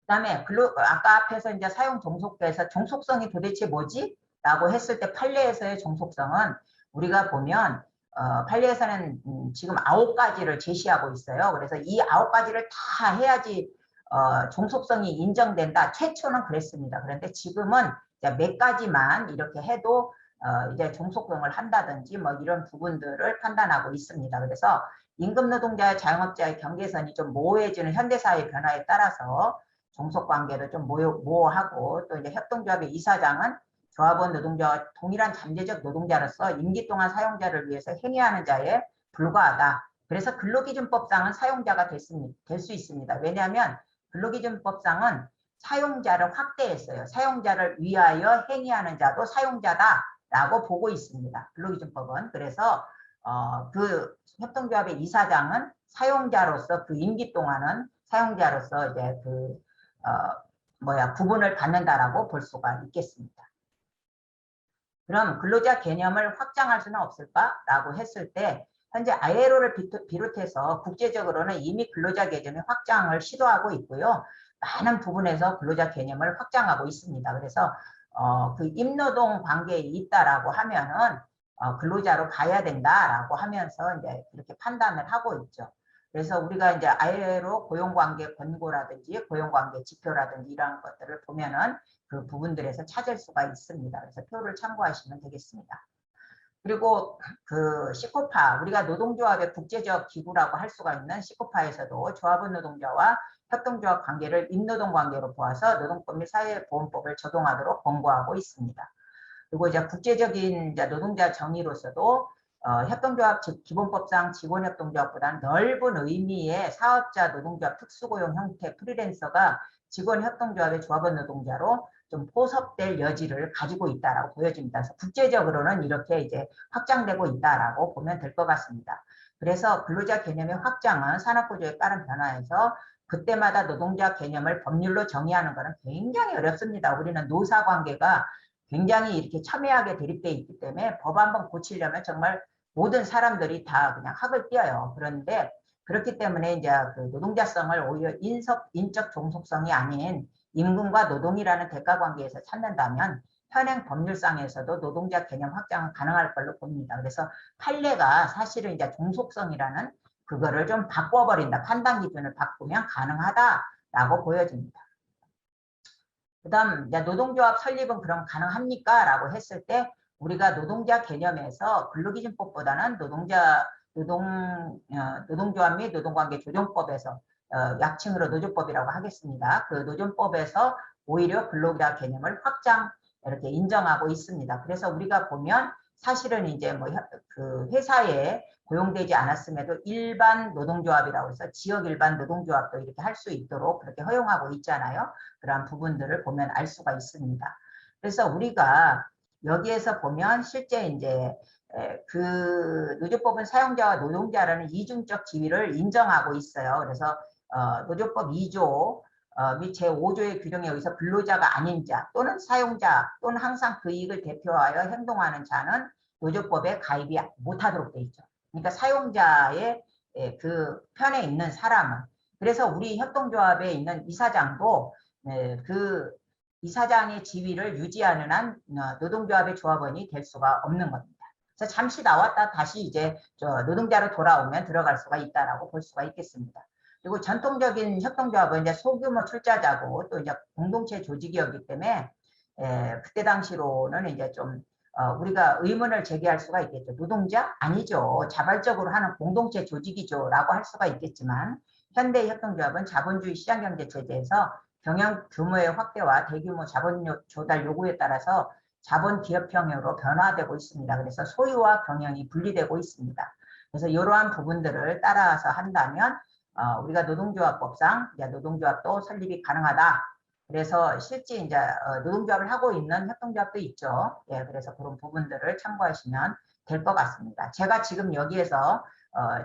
그다음에 아까 앞에서 이제 사용 종속에서 종속성이 도대체 뭐지? 라고 했을 때 판례에서의 종속성은 우리가 보면 판례에서는 지금 9가지를 제시하고 있어요. 그래서 이 9가지를 다 해야지 종속성이 인정된다. 최초는 그랬습니다. 그런데 지금은 몇 가지만 이렇게 해도 이제 종속성을 한다든지 뭐 이런 부분들을 판단하고 있습니다. 그래서 임금 노동자와 자영업자의 경계선이 좀 모호해지는 현대사회 변화에 따라서 종속관계도 좀 모호하고 또 이제 협동조합의 이사장은 조합원 노동자와 동일한 잠재적 노동자로서 임기 동안 사용자를 위해서 행위하는 자에 불과하다. 그래서 근로기준법상은 사용자가 될 수 있습니다. 왜냐하면 근로기준법상은 사용자를 확대했어요. 사용자를 위하여 행위하는 자도 사용자다라고 보고 있습니다. 근로기준법은. 그래서 그 협동조합의 이사장은 사용자로서 그 임기 동안은 사용자로서 이제 구분을 받는다라고 볼 수가 있겠습니다. 그럼 근로자 개념을 확장할 수는 없을까라고 했을 때 현재 ILO를 비롯해서 국제적으로는 이미 근로자 개념의 확장을 시도하고 있고요. 많은 부분에서 근로자 개념을 확장하고 있습니다. 그래서 그 임노동 관계에 있다라고 하면은 근로자로 봐야 된다라고 하면서 이제 그렇게 판단을 하고 있죠. 그래서 우리가 이제 ILO 고용관계 권고라든지 고용관계 지표라든지 이런 것들을 보면은 그 부분들에서 찾을 수가 있습니다. 그래서 표를 참고하시면 되겠습니다. 그리고 그 시코파, 우리가 노동조합의 국제적 기구라고 할 수가 있는 시코파에서도 조합원 노동자와 협동조합 관계를 임노동 관계로 보아서 노동법 및 사회보험법을 적용하도록 권고하고 있습니다. 그리고 이제 국제적인 이제 노동자 정의로서도 협동조합 즉 기본법상 직원협동조합보다는 넓은 의미의 사업자 노동조합 특수고용 형태 프리랜서가 직원협동조합의 조합원 노동자로 좀 포섭될 여지를 가지고 있다라고 보여집니다. 그래서 국제적으로는 이렇게 이제 확장되고 있다라고 보면 될 것 같습니다. 그래서 근로자 개념의 확장은 산업구조에 따른 변화에서 그때마다 노동자 개념을 법률로 정의하는 것은 굉장히 어렵습니다. 우리는 노사관계가 굉장히 이렇게 첨예하게 대립되어 있기 때문에 법 한번 고치려면 정말 모든 사람들이 다 그냥 학을 띄어요. 그런데 그렇기 때문에 이제 그 노동자성을 오히려 인적 종속성이 아닌 임금과 노동이라는 대가관계에서 찾는다면 현행 법률상에서도 노동자 개념 확장은 가능할 걸로 봅니다. 그래서 판례가 사실은 이제 종속성이라는 그거를 좀 바꿔버린다. 판단 기준을 바꾸면 가능하다라고 보여집니다. 그 다음 노동조합 설립은 그럼 가능합니까? 라고 했을 때 우리가 노동자 개념에서 근로기준법보다는 노동조합 및 노동관계 조정법에서 약칭으로 노조법이라고 하겠습니다. 그 노조법에서 오히려 근로자 개념을 확장 이렇게 인정하고 있습니다. 그래서 우리가 보면 사실은 이제 뭐 그 회사에 고용되지 않았음에도 일반 노동조합이라고 해서 지역 일반 노동조합도 이렇게 할 수 있도록 그렇게 허용하고 있잖아요. 그러한 부분들을 보면 알 수가 있습니다. 그래서 우리가 여기에서 보면 실제 이제 그 노조법은 사용자와 노동자라는 이중적 지위를 인정하고 있어요. 그래서 노조법 2조 및 제5조의 규정에 의해서 근로자가 아닌 자 또는 사용자 또는 항상 그 이익을 대표하여 행동하는 자는 노조법에 가입이 못하도록 돼 있죠. 그러니까 사용자의 그 편에 있는 사람은 그래서 우리 협동조합에 있는 이사장도 그 이사장의 지위를 유지하는 한 노동조합의 조합원이 될 수가 없는 겁니다. 그래서 잠시 나왔다 다시 이제 노동자로 돌아오면 들어갈 수가 있다라고 볼 수가 있겠습니다. 그리고 전통적인 협동조합은 이제 소규모 출자자고 또 이제 공동체 조직이었기 때문에 그때 당시로는 이제 좀 우리가 의문을 제기할 수가 있겠죠. 노동자? 아니죠. 자발적으로 하는 공동체 조직이죠. 라고 할 수가 있겠지만 현대 협동조합은 자본주의 시장경제 체제에서 경영 규모의 확대와 대규모 자본 조달 요구에 따라서 자본 기업형으로 변화되고 있습니다. 그래서 소유와 경영이 분리되고 있습니다. 그래서 이러한 부분들을 따라서 한다면 우리가 노동조합법상 노동조합도 설립이 가능하다. 그래서 실제 이제 노동조합을 하고 있는 협동조합도 있죠. 예, 그래서 그런 부분들을 참고하시면 될 것 같습니다. 제가 지금 여기에서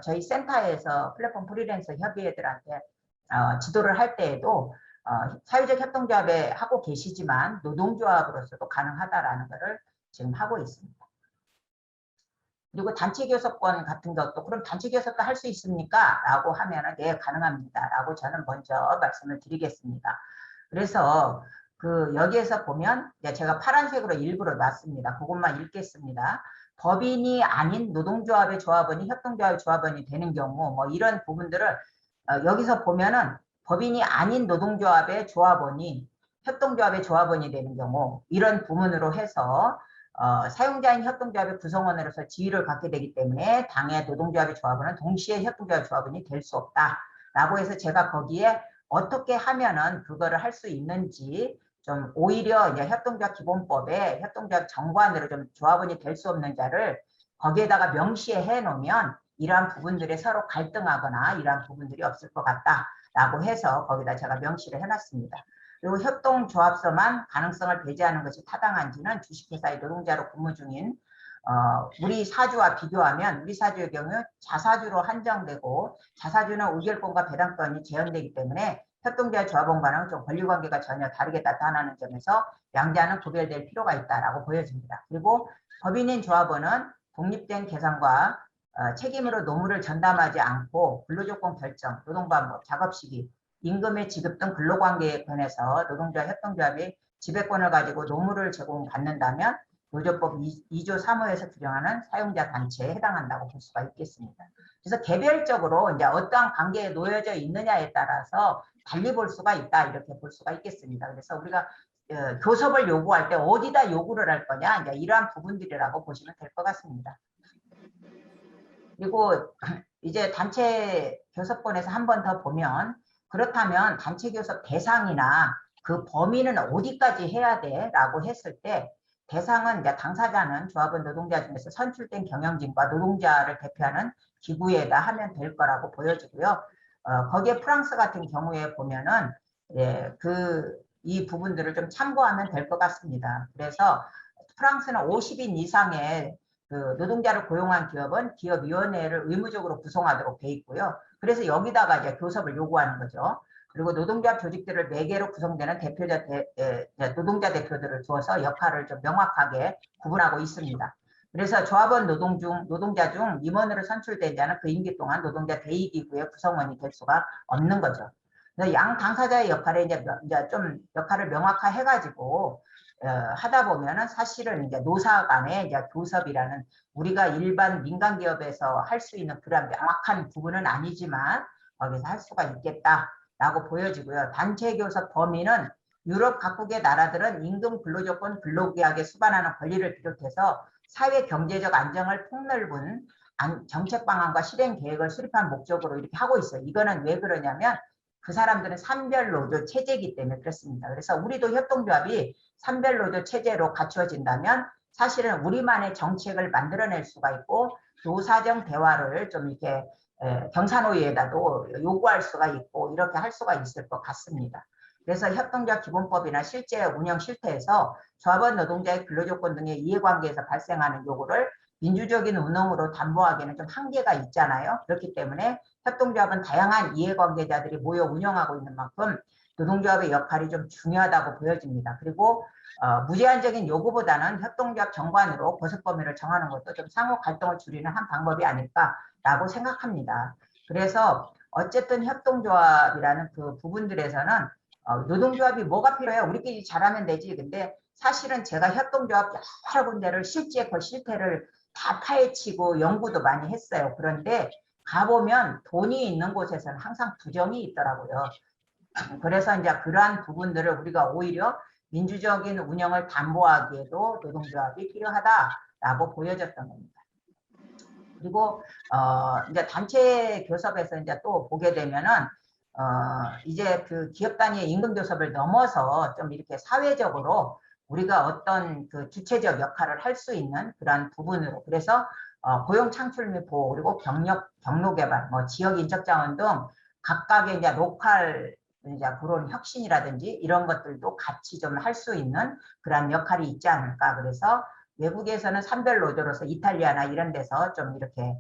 저희 센터에서 플랫폼 프리랜서 협의회들한테 지도를 할 때에도 사회적 협동조합에 하고 계시지만 노동조합으로서도 가능하다라는 것을 지금 하고 있습니다. 그리고 단체교섭권 같은 것도 그럼 단체교섭도 할 수 있습니까? 라고 하면은 네, 가능합니다. 라고 저는 먼저 말씀을 드리겠습니다. 그래서 그 여기에서 보면 제가 파란색으로 일부러 놨습니다. 그것만 읽겠습니다. 법인이 아닌 노동조합의 조합원이 협동조합의 조합원이 되는 경우 뭐 이런 부분들을 여기서 보면은 법인이 아닌 노동조합의 조합원이 협동조합의 조합원이 되는 경우 이런 부분으로 해서 사용자인 협동조합의 구성원으로서 지위를 갖게 되기 때문에 당의 노동조합의 조합원은 동시에 협동조합 조합원이 될 수 없다라고 해서 제가 거기에 어떻게 하면은 그거를 할 수 있는지 좀 오히려 이제 협동조합 기본법에 협동조합 정관으로 좀 조합원이 될 수 없는 자를 거기에다가 명시해 놓으면 이러한 부분들이 서로 갈등하거나 이러한 부분들이 없을 것 같다라고 해서 거기다 제가 명시를 해놨습니다. 그리고 협동조합서만 가능성을 배제하는 것이 타당한지는 주식회사의 노동자로 근무 중인 우리 사주와 비교하면 우리 사주의 경우 자사주로 한정되고 자사주는 의결권과 배당권이 제한되기 때문에 협동조합 조합원과는 좀 권리관계가 전혀 다르게 나타나는 점에서 양자는 구별될 필요가 있다라고 보여집니다. 그리고 법인인 조합원은 독립된 계산과 책임으로 노무를 전담하지 않고 근로조건 결정, 노동방법, 작업시기, 임금의 지급 등 근로관계에 관해서 노동조합 협동조합이 지배권을 가지고 노무를 제공받는다면 노조법 2조 3호에서 규정하는 사용자 단체에 해당한다고 볼 수가 있겠습니다. 그래서 개별적으로 이제 어떠한 관계에 놓여져 있느냐에 따라서 달리 볼 수가 있다 이렇게 볼 수가 있겠습니다. 그래서 우리가 교섭을 요구할 때 어디다 요구를 할 거냐 이제 이러한 부분들이라고 보시면 될 것 같습니다. 그리고 이제 단체 교섭권에서 한 번 더 보면 그렇다면 단체 교섭 대상이나 그 범위는 어디까지 해야 돼? 라고 했을 때 대상은 이제 당사자는 조합원 노동자 중에서 선출된 경영진과 노동자를 대표하는 기구에다 하면 될 거라고 보여지고요. 거기에 프랑스 같은 경우에 보면은 이 부분들을 좀 참고하면 될 것 같습니다. 그래서 프랑스는 50인 이상의 그 노동자를 고용한 기업은 기업위원회를 의무적으로 구성하도록 돼 있고요. 그래서 여기다가 이제 교섭을 요구하는 거죠. 그리고 노동조합 조직들을 4개로 구성되는 노동자 대표들을 두어서 역할을 좀 명확하게 구분하고 있습니다. 그래서 조합원 노동자 중 임원으로 선출된 자는 그 임기 동안 노동자 대의기구의 구성원이 될 수가 없는 거죠. 그래서 양 당사자의 역할에 이제 좀 역할을 명확화해가지고 하다 보면은 사실은 이제 노사 간의 이제 교섭이라는 우리가 일반 민간 기업에서 할 수 있는 그런 명확한 부분은 아니지만 거기서 할 수가 있겠다라고 보여지고요. 단체 교섭 범위는 유럽 각국의 나라들은 임금 근로조건 근로계약에 수반하는 권리를 비롯해서 사회 경제적 안정을 폭넓은 정책 방안과 실행 계획을 수립한 목적으로 이렇게 하고 있어요. 이거는 왜 그러냐면 그 사람들은 산별노조 체제이기 때문에 그렇습니다. 그래서 우리도 협동조합이 산별노조 체제로 갖추어진다면 사실은 우리만의 정책을 만들어낼 수가 있고 노사정 대화를 좀 이렇게 경사노위에다도 요구할 수가 있고 이렇게 할 수가 있을 것 같습니다. 그래서 협동조합 기본법이나 실제 운영 실태에서 조합원 노동자의 근로조건 등의 이해관계에서 발생하는 요구를 민주적인 운영으로 담보하기에는 좀 한계가 있잖아요. 그렇기 때문에 협동조합은 다양한 이해관계자들이 모여 운영하고 있는 만큼 노동조합의 역할이 좀 중요하다고 보여집니다. 그리고 무제한적인 요구보다는 협동조합 정관으로 교섭 범위를 정하는 것도 좀 상호 갈등을 줄이는 한 방법이 아닐까라고 생각합니다. 그래서 어쨌든 협동조합이라는 그 부분들에서는 노동조합이 뭐가 필요해요? 우리끼리 잘하면 되지. 근데 사실은 제가 협동조합 여러 군데를 실제 그 실태를 다 파헤치고 연구도 많이 했어요. 그런데 가보면 돈이 있는 곳에서는 항상 부정이 있더라고요. 그래서 이제 그러한 부분들을 우리가 오히려 민주적인 운영을 담보하기에도 노동조합이 필요하다라고 보여졌던 겁니다. 그리고 이제 단체 교섭에서 이제 또 보게 되면은 이제 그 기업 단위의 임금 교섭을 넘어서 좀 이렇게 사회적으로 우리가 어떤 그 주체적 역할을 할 수 있는 그러한 부분으로 그래서 고용 창출 및 보호 그리고 경로 개발, 뭐 지역 인적 자원 등 각각의 이제 로컬 이제 그런 혁신이라든지 이런 것들도 같이 좀 할 수 있는 그런 역할이 있지 않을까. 그래서 외국에서는 산별 노조로서 이탈리아나 이런 데서 좀 이렇게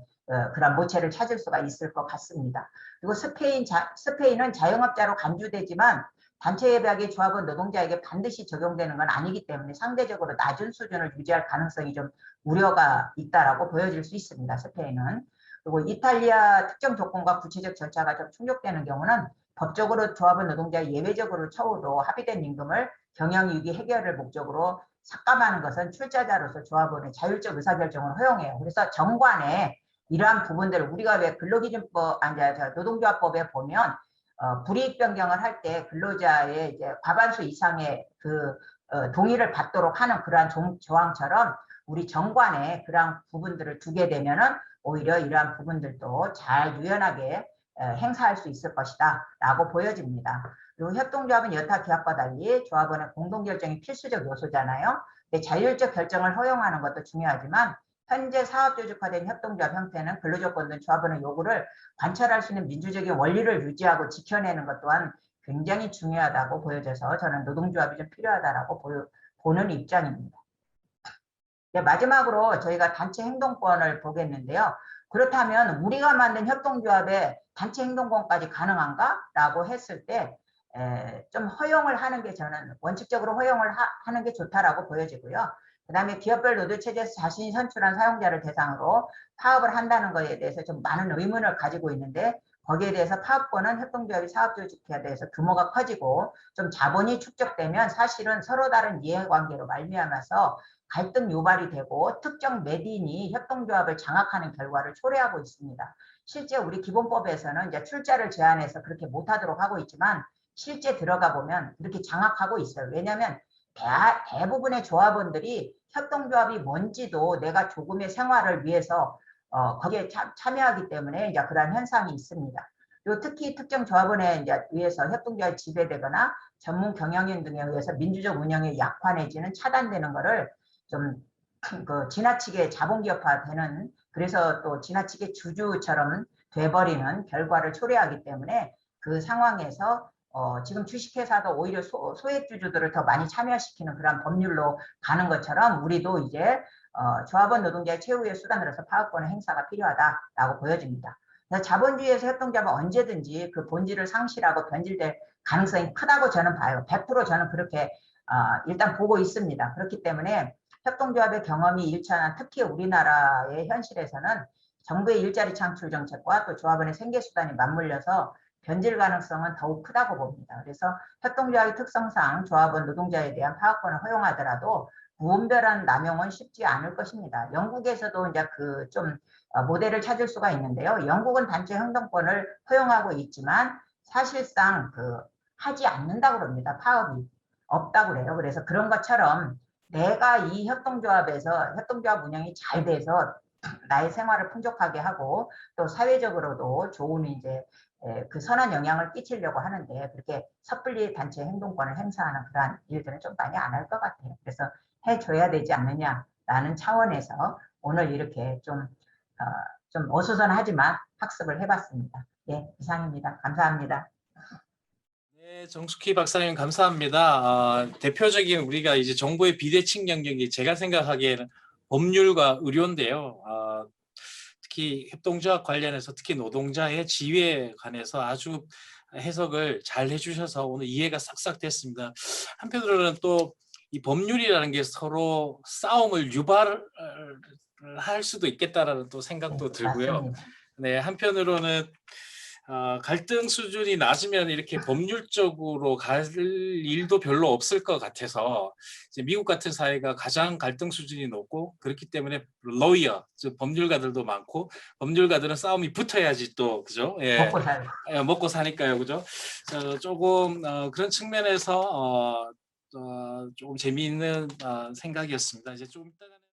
그런 모체를 찾을 수가 있을 것 같습니다. 그리고 스페인은 자영업자로 간주되지만 단체 협약이 조합원 노동자에게 반드시 적용되는 건 아니기 때문에 상대적으로 낮은 수준을 유지할 가능성이 좀 우려가 있다라고 보여질 수 있습니다. 스페인은. 그리고 이탈리아 특정 조건과 구체적 절차가 좀 충족되는 경우는 법적으로 조합원 노동자의 예외적으로 처우도 합의된 임금을 경영유기 해결을 목적으로 삭감하는 것은 출자자로서 조합원의 자율적 의사결정을 허용해요. 그래서 정관에 이러한 부분들을 우리가 왜 근로기준법, 노동조합법에 보면 불이익 변경을 할 때 근로자의 이제 과반수 이상의 그 동의를 받도록 하는 그러한 조항처럼 우리 정관에 그러한 부분들을 두게 되면은 오히려 이러한 부분들도 잘 유연하게 행사할 수 있을 것이다 라고 보여집니다. 그리고 협동조합은 여타 기업과 달리 조합원의 공동결정이 필수적 요소잖아요. 근데 자율적 결정을 허용하는 것도 중요하지만 현재 사업조직화된 협동조합 형태는 근로조건등 조합원의 요구를 관철할 수 있는 민주적인 원리를 유지하고 지켜내는 것 또한 굉장히 중요하다고 보여져서 저는 노동조합이 좀 필요하다라고 보는 입장입니다. 네, 마지막으로 저희가 단체 행동권을 보겠는데요. 그렇다면 우리가 만든 협동조합에 단체 행동권까지 가능한가? 라고 했을 때 좀 허용을 하는 게 저는 원칙적으로 허용을 하는 게 좋다라고 보여지고요. 그 다음에 기업별 노조체제에서 자신이 선출한 사용자를 대상으로 파업을 한다는 것에 대해서 좀 많은 의문을 가지고 있는데 거기에 대해서 파업권은 협동조합이 사업조직화에 대해서 규모가 커지고 좀 자본이 축적되면 사실은 서로 다른 이해관계로 말미암아서 갈등 유발이 되고 특정 매딘이 협동조합을 장악하는 결과를 초래하고 있습니다. 실제 우리 기본법에서는 이제 출자를 제한해서 그렇게 못하도록 하고 있지만 실제 들어가 보면 그렇게 장악하고 있어요. 왜냐하면 대부분의 조합원들이 협동조합이 뭔지도 내가 조금의 생활을 위해서 거기에 참여하기 때문에 이제 그러한 현상이 있습니다. 그리고 특히 특정 조합원에 이제 의해서 협동조합이 지배되거나 전문 경영인 등에 의해서 민주적 운영의 약화 내지는 차단되는 것을 좀 지나치게 자본기업화되는 그래서 또 지나치게 주주처럼 돼버리는 결과를 초래하기 때문에 그 상황에서 지금 주식회사도 오히려 소액주주들을 더 많이 참여시키는 그런 법률로 가는 것처럼 우리도 이제 조합원 노동자의 최후의 수단으로서 파업권의 행사가 필요하다라고 보여집니다. 그래서 자본주의에서 협동조합은 언제든지 그 본질을 상실하고 변질될 가능성이 크다고 저는 봐요. 100% 저는 그렇게 일단 보고 있습니다. 그렇기 때문에 협동조합의 경험이 일치하는 특히 우리나라의 현실에서는 정부의 일자리 창출 정책과 또 조합원의 생계수단이 맞물려서 변질 가능성은 더욱 크다고 봅니다. 그래서 협동조합의 특성상 조합원 노동자에 대한 파업권을 허용하더라도 무분별한 남용은 쉽지 않을 것입니다. 영국에서도 이제 그 좀 모델을 찾을 수가 있는데요. 영국은 단체 행동권을 허용하고 있지만 사실상 하지 않는다고 그럽니다. 파업이 없다고 그래요. 그래서 그런 것처럼 내가 이 협동조합에서 협동조합 운영이 잘 돼서 나의 생활을 풍족하게 하고 또 사회적으로도 좋은 이제 그 선한 영향을 끼치려고 하는데 그렇게 섣불리 단체 행동권을 행사하는 그러한 일들은 좀 많이 안 할 것 같아요. 그래서 해줘야 되지 않느냐라는 차원에서 오늘 이렇게 좀 어수선하지만 학습을 해봤습니다. 예, 이상입니다. 감사합니다. 네, 정숙희 박사님 감사합니다. 대표적인 우리가 이제 정부의 비대칭 영역이 제가 생각하기에는 법률과 의료인데요. 특히 협동조합 관련해서 특히 노동자의 지위에 관해서 아주 해석을 잘 해주셔서 오늘 이해가 싹싹 됐습니다. 한편으로는 또 이 법률이라는 게 서로 싸움을 유발할 수도 있겠다라는 또 생각도 들고요. 맞습니다. 네, 한편으로는 갈등 수준이 낮으면 이렇게 법률적으로 갈 일도 별로 없을 것 같아서 이제 미국 같은 사회가 가장 갈등 수준이 높고 그렇기 때문에 로이어, 즉 법률가들도 많고 법률가들은 싸움이 붙어야지 또 그죠? 예, 먹고 살고. 먹고 사니까요, 그죠? 조금 그런 측면에서 조금 재미있는 생각이었습니다. 이제 좀 이따가